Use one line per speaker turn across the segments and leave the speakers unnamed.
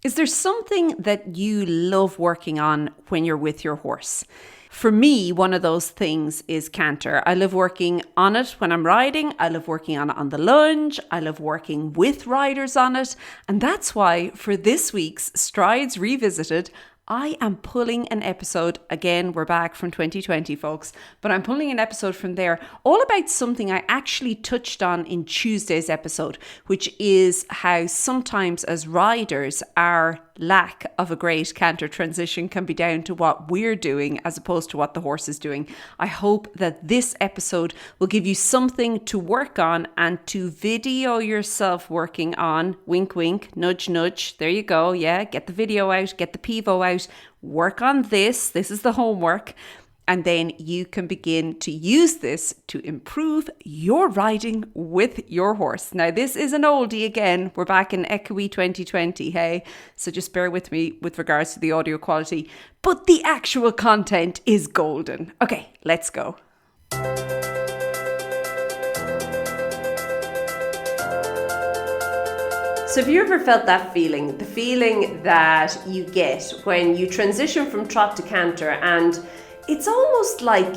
Is there something that you love working on when you're with your horse? For me, one of those things is canter. I love working on it when I'm riding. I love working on it on the lunge. I love working with riders on it. And that's why for this week's Strides Revisited, I am pulling an episode, again, we're back from 2020, folks, but I'm pulling an episode from there all about something I actually touched on in Tuesday's episode, which is how sometimes as riders, our lack of a great canter transition can be down to what we're doing as opposed to what the horse is doing. I hope that this episode will give you something to work on and to video yourself working on. Wink, wink, nudge, nudge. There you go. Yeah, get the video out, get the pivo out, work on this. This is the homework. And then you can begin to use this to improve your riding with your horse. Now, this is an oldie again. We're back in Equi 2020, hey? So just bear with me with regards to the audio quality. But the actual content is golden. Okay, let's go. So have you ever felt that feeling? The feeling that you get when you transition from trot to canter, and it's almost like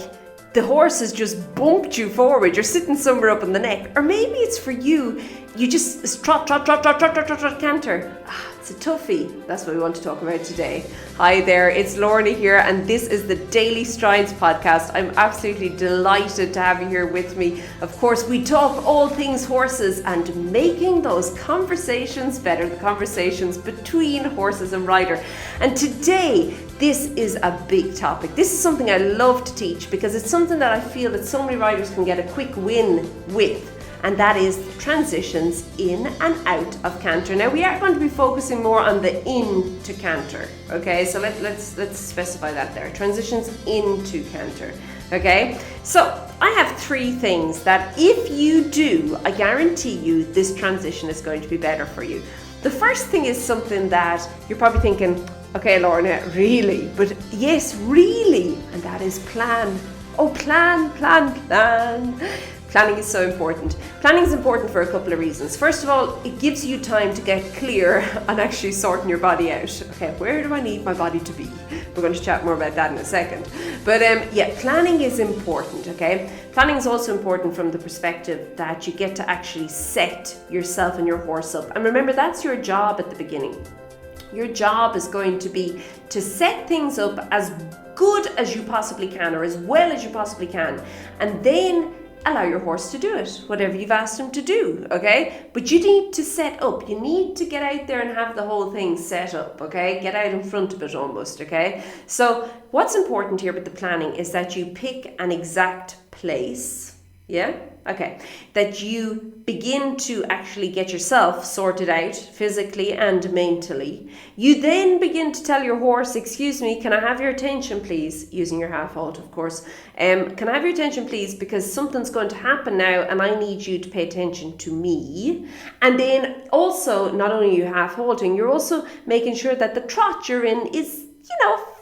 the horse has just bumped you forward. You're sitting somewhere up in the neck. Or maybe it's for you, you just trot, canter. It's a toughie. That's what we want to talk about today. Hi there, it's Lorna here, and this is the Daily Strides podcast. I'm absolutely delighted to have you here with me. Of course, we talk all things horses and making those conversations better, the conversations between horses and rider. And today, this is a big topic. This is something I love to teach because it's something that I feel that so many riders can get a quick win with. And that is transitions in and out of canter. Now we are going to be focusing more on the in to canter, okay? So let's specify that there. Transitions into canter, okay? So I have 3 things that if you do, I guarantee you this transition is going to be better for you. The first thing is something that you're probably thinking, okay, Lorna, really? But yes, really, and that is plan. Oh, plan. Planning is so important. Planning is important for a couple of reasons. First of all, it gives you time to get clear on actually sorting your body out. Okay, where do I need my body to be? We're going to chat more about that in a second. But planning is important, okay? Planning is also important from the perspective that you get to actually set yourself and your horse up. And remember, that's your job at the beginning. Your job is going to be to set things up as good as you possibly can, or as well as you possibly can. And then allow your horse to do it, whatever you've asked him to do, okay? But you need to set up. You need to get out there and have the whole thing set up, okay? Get out in front of it almost, okay? So what's important here with the planning is that you pick an exact place, yeah? Okay, that you begin to actually get yourself sorted out physically and mentally. You then begin to tell your horse, excuse me, can I have your attention please? Using your half halt, of course. Can I have your attention please? Because something's going to happen now and I need you to pay attention to me. And then also, not only are you half halting, you're also making sure that the trot you're in is,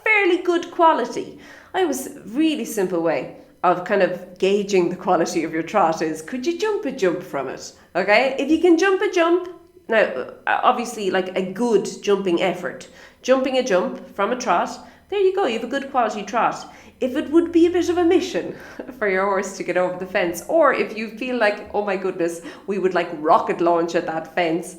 fairly good quality. I have a really simple way of kind of gauging the quality of your trot is, could you jump a jump from it? Okay, if you can jump a jump, now obviously like a good jumping effort, jumping a jump from a trot, there you go, you have a good quality trot. If it would be a bit of a mission for your horse to get over the fence, or if you feel like, oh my goodness, we would like rocket launch at that fence,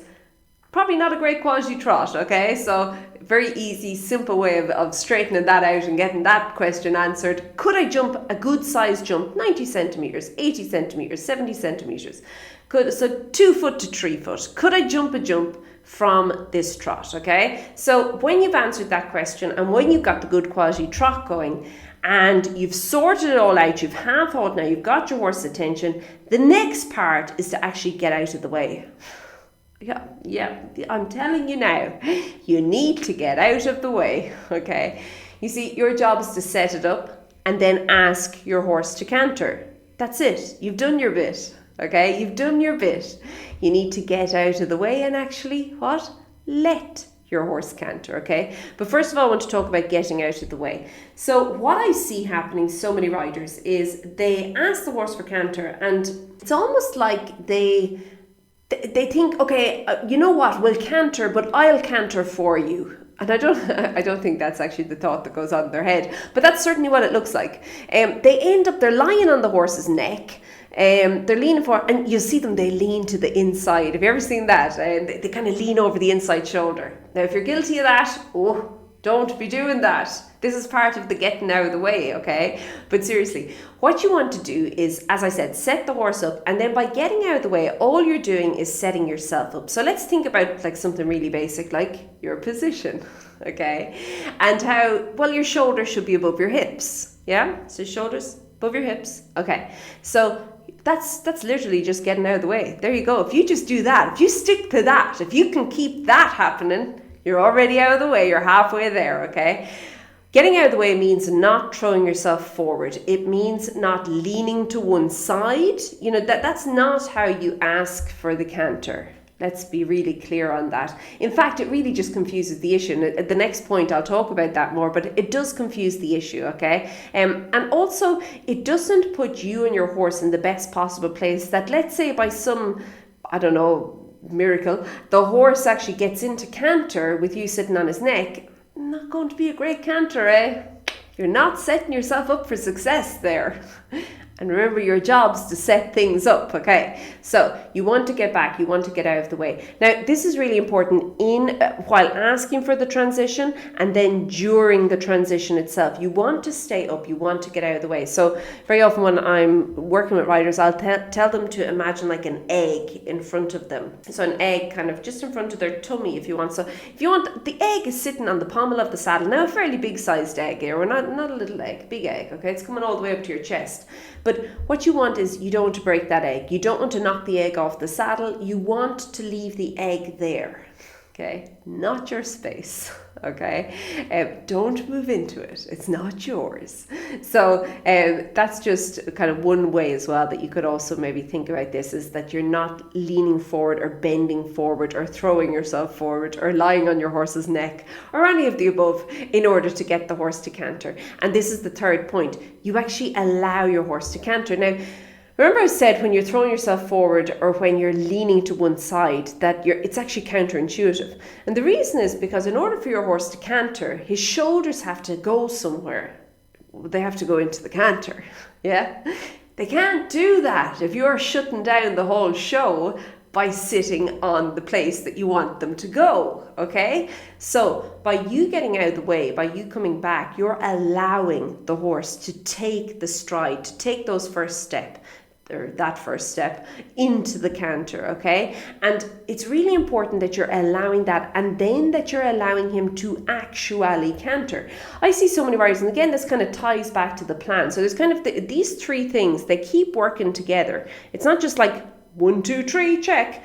probably not a great quality trot, okay? So very easy, simple way of straightening that out and getting that question answered. Could I jump a good size jump, 90 centimetres, 80 centimetres, 70 centimetres? So 2 foot to 3 foot. Could I jump a jump from this trot, okay? So when you've answered that question and when you've got the good quality trot going and you've sorted it all out, you've half hauled now, you've got your horse's attention, the next part is to actually get out of the way. Yeah, I'm telling you now, you need to get out of the way, okay? You see, your job is to set it up and then ask your horse to canter. That's it. You've done your bit, okay? You've done your bit. You need to get out of the way and actually, what? Let your horse canter, okay? But first of all, I want to talk about getting out of the way. So what I see happening so many riders is they ask the horse for canter and it's almost like they they think, okay, you know what, we'll canter, but I'll canter for you. And I don't think that's actually the thought that goes on in their head, but that's certainly what it looks like. They're lying on the horse's neck. They're leaning forward, and you see them, they lean to the inside. Have you ever seen that? They kind of lean over the inside shoulder. Now, if you're guilty of that, don't be doing that. This is part of the getting out of the way, okay? But seriously, what you want to do is, as I said, set the horse up, and then by getting out of the way, all you're doing is setting yourself up. So let's think about like something really basic, like your position, okay? And how, well, your shoulders should be above your hips, yeah? So shoulders above your hips, okay. So that's literally just getting out of the way. There you go. If you just do that, if you stick to that, if you can keep that happening, you're already out of the way. You're halfway there, okay? Getting out of the way means not throwing yourself forward. It means not leaning to one side. You know, that's not how you ask for the canter. Let's be really clear on that. In fact, it really just confuses the issue. And at the next point, I'll talk about that more, but it does confuse the issue, okay? And also, it doesn't put you and your horse in the best possible place that, let's say by some, I don't know, miracle, the horse actually gets into canter with you sitting on his neck. Not going to be a great canter, eh? You're not setting yourself up for success there. And remember, your job's to set things up, okay? So you want to get back, you want to get out of the way. Now, this is really important while asking for the transition and then during the transition itself. You want to stay up, you want to get out of the way. So very often when I'm working with riders, I'll tell them to imagine like an egg in front of them. So an egg kind of just in front of their tummy, if you want. So if you want, the egg is sitting on the pommel of the saddle. Now, a fairly big sized egg here. We're not a little egg, big egg, okay? It's coming all the way up to your chest. But what you want is, you don't want to break that egg. You don't want to knock the egg off the saddle. You want to leave the egg there, okay? Not your space, okay? Don't move into it. It's not yours. So that's just kind of one way as well that you could also maybe think about this, is that you're not leaning forward or bending forward or throwing yourself forward or lying on your horse's neck or any of the above in order to get the horse to canter. And this is the third point. You actually allow your horse to canter. Now, remember I said when you're throwing yourself forward or when you're leaning to one side that it's actually counterintuitive. And the reason is because in order for your horse to canter, his shoulders have to go somewhere. They have to go into the canter, yeah? They can't do that if you're shutting down the whole show by sitting on the place that you want them to go, okay? So by you getting out of the way, by you coming back, you're allowing the horse to take the stride, to take those first step, or that first step into the canter, okay? And it's really important that you're allowing that, and then that you're allowing him to actually canter. I see so many riders, and again, this kind of ties back to the plan. So there's kind of these three things, they keep working together. It's not just like 1, 2, 3, check.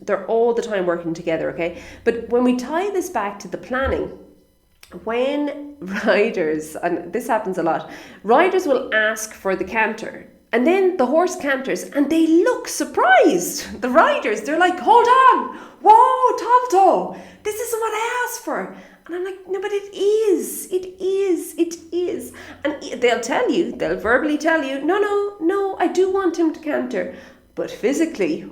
They're all the time working together, okay? But when we tie this back to the planning, when riders, and this happens a lot, riders will ask for the canter, and then the horse canters and they look surprised. The riders, they're like, hold on, whoa, Tonto, this isn't what I asked for. And I'm like, no, but it is. And they'll verbally tell you, no, I do want him to canter. But physically,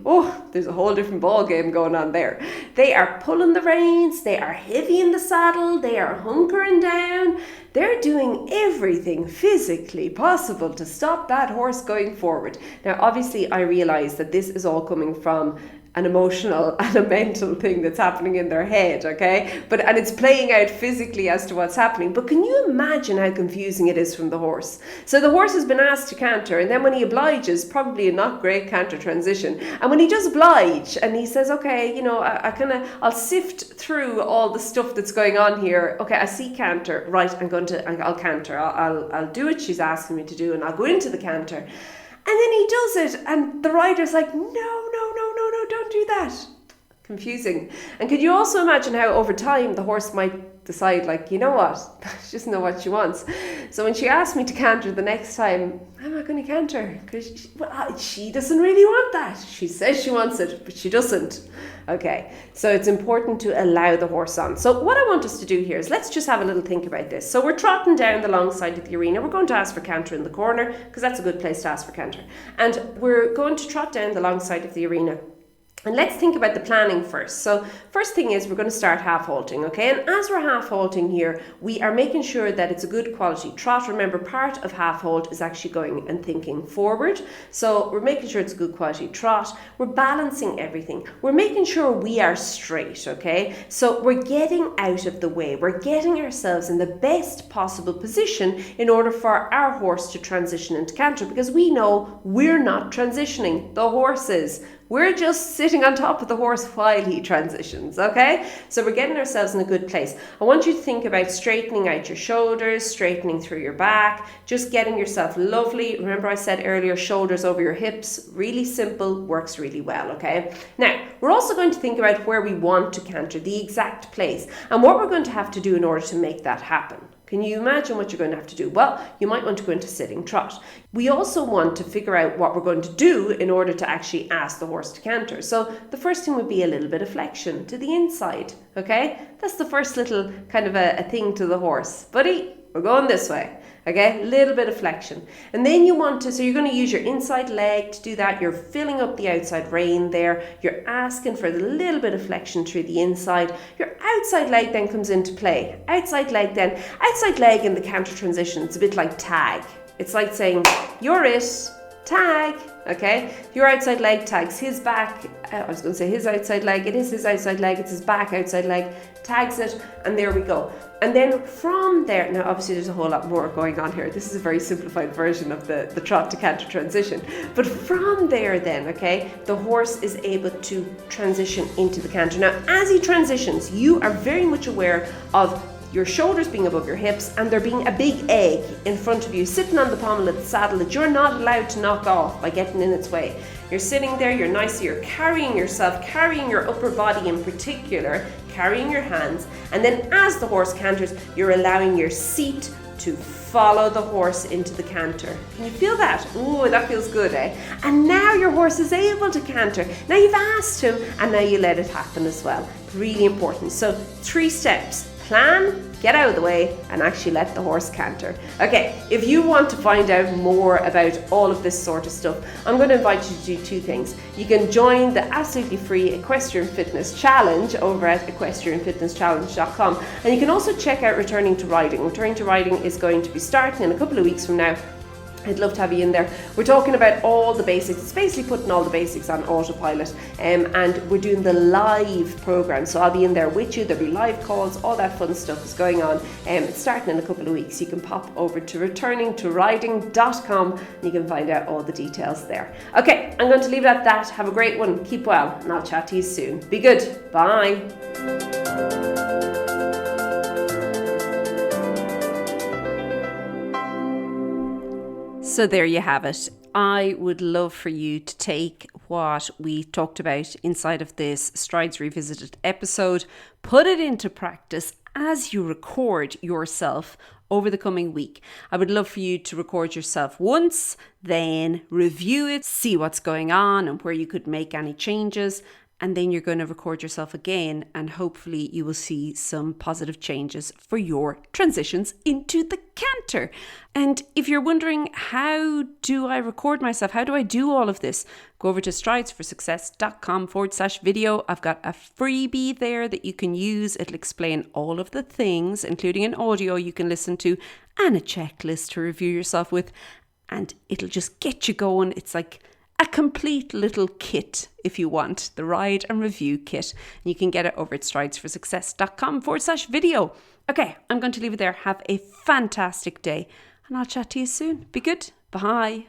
there's a whole different ball game going on there. They are pulling the reins, they are heavy in the saddle, they are hunkering down. They're doing everything physically possible to stop that horse going forward. Now, obviously, I realize that this is all coming from an emotional and a mental thing that's happening in their head, okay? And it's playing out physically as to what's happening. But can you imagine how confusing it is from the horse? So the horse has been asked to canter, and then when he obliges, probably a not great canter transition. And when he does oblige, and he says, okay, you know, I'll sift through all the stuff that's going on here. Okay, I see canter, right? I'll canter. I'll do what she's asking me to do, and I'll go into the canter. And then he does it, and the rider's like, no, don't do that. Confusing. And could you also imagine how over time the horse might decide, like, you know what, she doesn't know what she wants. So when she asks me to canter the next time, I'm not going to canter, because she doesn't really want that. She says she wants it, but she doesn't. Okay, so it's important to allow the horse on. So what I want us to do here is, let's just have a little think about this. So we're trotting down the long side of the arena. We're going to ask for canter in the corner, because that's a good place to ask for canter. And we're going to trot down the long side of the arena. And let's think about the planning first. So first thing is we're going to start half halting, okay? And as we're half halting here, we are making sure that it's a good quality trot. Remember, part of half halt is actually going and thinking forward. So we're making sure it's a good quality trot. We're balancing everything. We're making sure we are straight, okay? So we're getting out of the way. We're getting ourselves in the best possible position in order for our horse to transition into canter, because we know we're not transitioning, the horse is. We're just sitting on top of the horse while he transitions, okay? So we're getting ourselves in a good place. I want you to think about straightening out your shoulders, straightening through your back, just getting yourself lovely. Remember I said earlier, shoulders over your hips, really simple, works really well, okay? Now, we're also going to think about where we want to canter, the exact place, and what we're going to have to do in order to make that happen. Can you imagine what you're going to have to do? Well, you might want to go into sitting trot. We also want to figure out what we're going to do in order to actually ask the horse to canter. So the first thing would be a little bit of flexion to the inside, okay? That's the first little kind of a thing to the horse. Buddy, we're going this way. Okay, a little bit of flexion. And then you want to, so you're going to use your inside leg to do that. You're filling up the outside rein there. You're asking for a little bit of flexion through the inside. Your outside leg then comes into play. Outside leg in the canter transition, it's a bit like tag. It's like saying, you're it, tag. Okay, your outside leg tags his back, I was going to say his outside leg, it is his outside leg, it's his back outside leg, tags it, and there we go. And then from there, now obviously there's a whole lot more going on here. This is a very simplified version of the trot-to-canter transition. But from there then, okay, the horse is able to transition into the canter. Now, as he transitions, you are very much aware of your shoulders being above your hips and there being a big egg in front of you sitting on the pommel of the saddle that you're not allowed to knock off by getting in its way. You're sitting there, you're nice, you're carrying yourself, carrying your upper body in particular, carrying your hands, and then as the horse canters, you're allowing your seat to follow the horse into the canter. Can you feel that? Ooh, that feels good, eh? And now your horse is able to canter. Now you've asked him, and now you let it happen as well. Really important. So 3 steps. Plan, get out of the way, and actually let the horse canter. Okay, if you want to find out more about all of this sort of stuff, I'm going to invite you to do 2 things. You can join the absolutely free Equestrian Fitness Challenge over at equestrianfitnesschallenge.com, and you can also check out Returning to Riding. Returning to Riding is going to be starting in a couple of weeks from now. I'd love to have you in there. We're talking about all the basics. It's basically putting all the basics on autopilot, and we're doing the live program. So I'll be in there with you. There'll be live calls, all that fun stuff is going on. It's starting in a couple of weeks. You can pop over to returningtoriding.com and you can find out all the details there. Okay, I'm going to leave it at that. Have a great one. Keep well, and I'll chat to you soon. Be good. Bye. So there you have it. I would love for you to take what we talked about inside of this Strides Revisited episode, put it into practice as you record yourself over the coming week. I would love for you to record yourself once, then review it, see what's going on and where you could make any changes. And then you're going to record yourself again, and hopefully you will see some positive changes for your transitions into the canter. And if you're wondering, how do I record myself? How do I do all of this? Go over to stridesforsuccess.com/video. I've got a freebie there that you can use. It'll explain all of the things, including an audio you can listen to and a checklist to review yourself with. And it'll just get you going. It's like a complete little kit, if you want, the ride and review kit. And you can get it over at stridesforsuccess.com/video. Okay, I'm going to leave it there. Have a fantastic day, and I'll chat to you soon. Be good. Bye.